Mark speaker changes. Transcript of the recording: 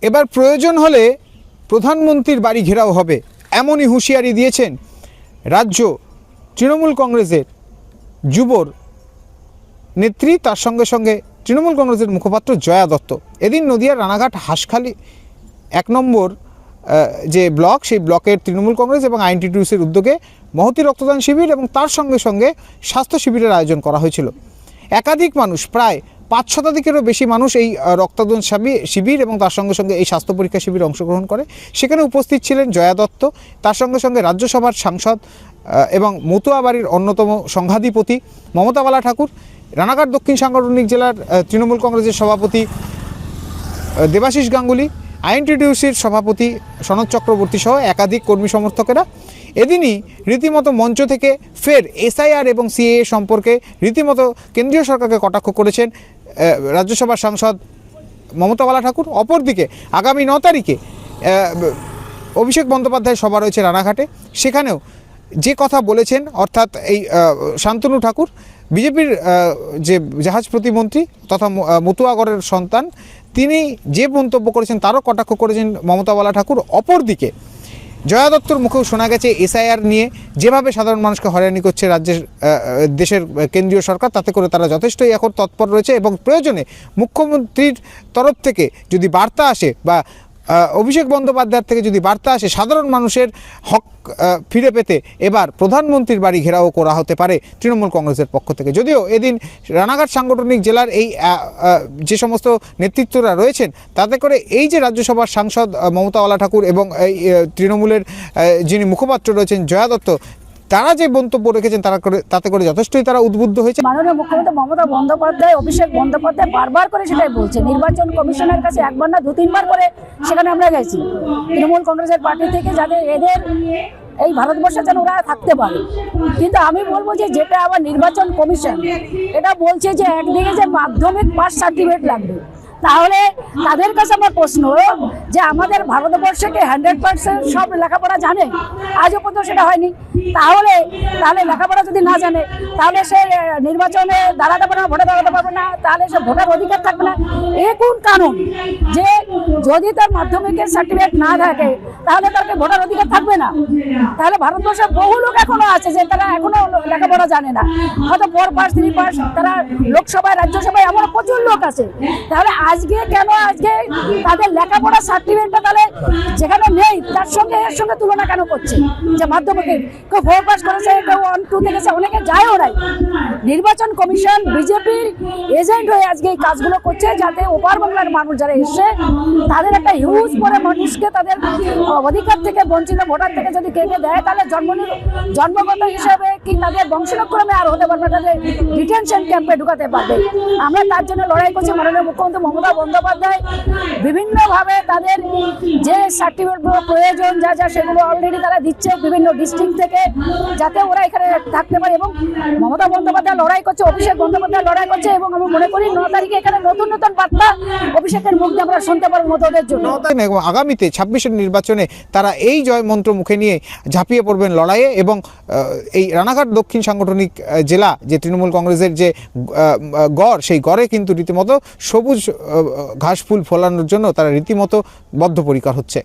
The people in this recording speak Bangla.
Speaker 1: এবার প্রয়োজন হলে প্রধানমন্ত্রীর বাড়ি ঘেরাও হবে, এমনই হুঁশিয়ারি দিয়েছেন রাজ্য তৃণমূল কংগ্রেসের যুবর নেত্রী, তার সঙ্গে সঙ্গে তৃণমূল কংগ্রেসের মুখপাত্র জয়া দত্ত। এদিন নদিয়ার রানাঘাট হাঁসখালি 1 নম্বর যে ব্লক, সেই ব্লকের তৃণমূল কংগ্রেস এবং আইএনটিটিউসির উদ্যোগে মহতী রক্তদান শিবির এবং তার সঙ্গে সঙ্গে স্বাস্থ্য শিবিরের আয়োজন করা হয়েছিল। একাধিক মানুষ, প্রায় 5 শতাধিকেরও বেশি মানুষ এই রক্তদান শিবির এবং তার সঙ্গে সঙ্গে এই স্বাস্থ্য পরীক্ষা শিবিরে অংশগ্রহণ করে। সেখানে উপস্থিত ছিলেন জয়া দত্ত, তার সঙ্গে সঙ্গে রাজ্যসভার সাংসদ এবং মতুয়া বাড়ির অন্যতম সংঘাধিপতি মমতা বালা ঠাকুর, রানাঘাট দক্ষিণ সাংগঠনিক জেলার তৃণমূল কংগ্রেসের সভাপতি দেবাশিস গাঙ্গুলি, আইএনটিটিউসির সভাপতি সনদ চক্রবর্তী সহ একাধিক কর্মী সমর্থকেরা। এদিনই রীতিমতো মঞ্চ থেকে ফের এসআইআর এবং সিএএ সম্পর্কে রীতিমতো কেন্দ্রীয় সরকারকে কটাক্ষ করেছেন রাজ্যসভার সাংসদ মমতা বালা ঠাকুর। অপরদিকে আগামী 9 তারিখে অভিষেক বন্দ্যোপাধ্যায় সভা রয়েছে রানাঘাটে, সেখানেও যে কথা বলেছেন, অর্থাৎ এই শান্তনু ঠাকুর বিজেপির যে জাহাজ প্রতিমন্ত্রী তথা মতুয়াগড়ের সন্তান, তিনি যে মন্তব্য করেছেন তারও কটাক্ষ করেছেন মমতা বালা ঠাকুর। অপরদিকে জয়া দত্তর মুখেও শোনা গেছে এসআইআর নিয়ে যেভাবে সাধারণ মানুষকে হয়রানি করছে দেশের কেন্দ্রীয় সরকার, তাতে করে তারা যথেষ্টই এখন তৎপর রয়েছে এবং প্রয়োজনে মুখ্যমন্ত্রীর তরফ থেকে যদি বার্তা আসে বা অভিষেক বন্দ্যোপাধ্যায়ের থেকে যদি বার্তা আসে সাধারণ মানুষের হক ফিরে পেতে এবার প্রধানমন্ত্রীর বাড়ি ঘেরাও করা হতে পারে তৃণমূল কংগ্রেসের পক্ষ থেকে। যদিও এদিন রানাঘাট সাংগঠনিক জেলার এই যে সমস্ত নেতৃত্বরা রয়েছেন, তাতে করে এই যে রাজ্যসভার সাংসদ মমতা বালা ঠাকুর এবং এই তৃণমূলের যিনি মুখপাত্র রয়েছেন জয়া দত্ত, তারা যে মন্তব্য রেখেছেন তাতে করে যথেষ্টই তারা উদ্বুদ্ধ হয়েছে।
Speaker 2: মাননীয় মুখ্যমন্ত্রী মমতা বন্দ্যোপাধ্যায়, অভিষেক বন্দ্যোপাধ্যায় বারবার করে সেটাই বলছে। নির্বাচন কমিশনের কাছে 1 বার না 2-3 বার করে সেখানে আমরা গেছি তৃণমূল কংগ্রেসের পার্টি থেকে, যাতে এদের এই ভারতবর্ষে যেন ওরা থাকতে পারে। কিন্তু আমি বলবো যে যেটা আবার নির্বাচন কমিশন এটা বলছে যে একদিকে যে মাধ্যমিক পাস সার্টিফিকেট লাগবে, তাহলে তাদের কাছে আমার প্রশ্ন যে আমাদের ভারতবর্ষকে 100% সব লেখাপড়া জানে, আজও পর্যন্ত সেটা হয়নি। তাহলে লেখাপড়া যদি না জানে তাহলে সে নির্বাচনে দাঁড়াতে পারবে না, ভোটে দাঁড়াতে পারবে না, তাহলে সে ভোটার অধিকার থাকবে না। এ কোন কানুন যে যদি তার মাধ্যমিকের সার্টিফিকেট না থাকে তাহলে তাকে ভোটার অধিকার থাকবে না? তাহলে ভারতবর্ষে বহু লোক এখনো আছে যে তারা এখনো লেখাপড়া জানে না, হয়তো 4 পাস 3 পাস, তারা লোকসভায় রাজ্যসভায় এমন প্রচুর লোক আছে। তাহলে আজকে কেন তাদের লেখাপড়া সার্টিফিকেটটা তাহলে যেখানে নেই তার সঙ্গে এর সঙ্গে তুলনা কেন করছে? যে মাধ্যমিকে কেউ 4 পাস করেছে, কেউ 1-2 থেকেছে, অনেকে যায়ও নাই। নির্বাচন কমিশন বিজেপির এজেন্ট হয়ে আজকে এই কাজগুলো করছে, যাতে ওপার বাংলার মানুষ যারা এসছে তাদের একটা হিউজ পরে মানুষকে তাদের অধিকার থেকে বঞ্চিত ভোটার থেকে যদি কেটে দেয়, তাহলে জন্মগত হিসাবে কি তাদের বংশানুক্রমে আর হতে পারবে, তাদের ডিটেনশন ক্যাম্পে ঢুকাতে পারবে। আমরা তার জন্য লড়াই করছি। মাননীয় মুখ্যমন্ত্রী মমতা বন্দ্যোপাধ্যায় বিভিন্নভাবে তাদের যে সার্টিফিকেটগুলো প্রয়োজন যা সেগুলো অলরেডি তারা দিচ্ছে বিভিন্ন ডিস্ট্রিক্ট থেকে, যাতে ওরা এখানে থাকতে পারে। এবং মমতা বন্দ্যোপাধ্যায় লড়াই করছে, অভিষেক বন্দ্যোপাধ্যায় লড়াই করছে, এবং আমি মনে করি 9 তারিখে এখানে নতুন নতুন বার্তা অভিষেকের মুখ দিয়ে আমরা শুনতে পারবো মতদের জন্য।
Speaker 1: এবং আগামীতে 26-এর নির্বাচনে তারা এই জয় মন্ত্র মুখে নিয়ে ঝাঁপিয়ে পড়বেন লড়াইয়ে এবং এই রানাঘাট দক্ষিণ সাংগঠনিক জেলা যে তৃণমূল কংগ্রেসের যে গড়, সেই গড়ে কিন্তু রীতিমতো সবুজ ঘাস ফুল ফলানোর জন্য তারা রীতিমতো বদ্ধপরিকর হচ্ছে।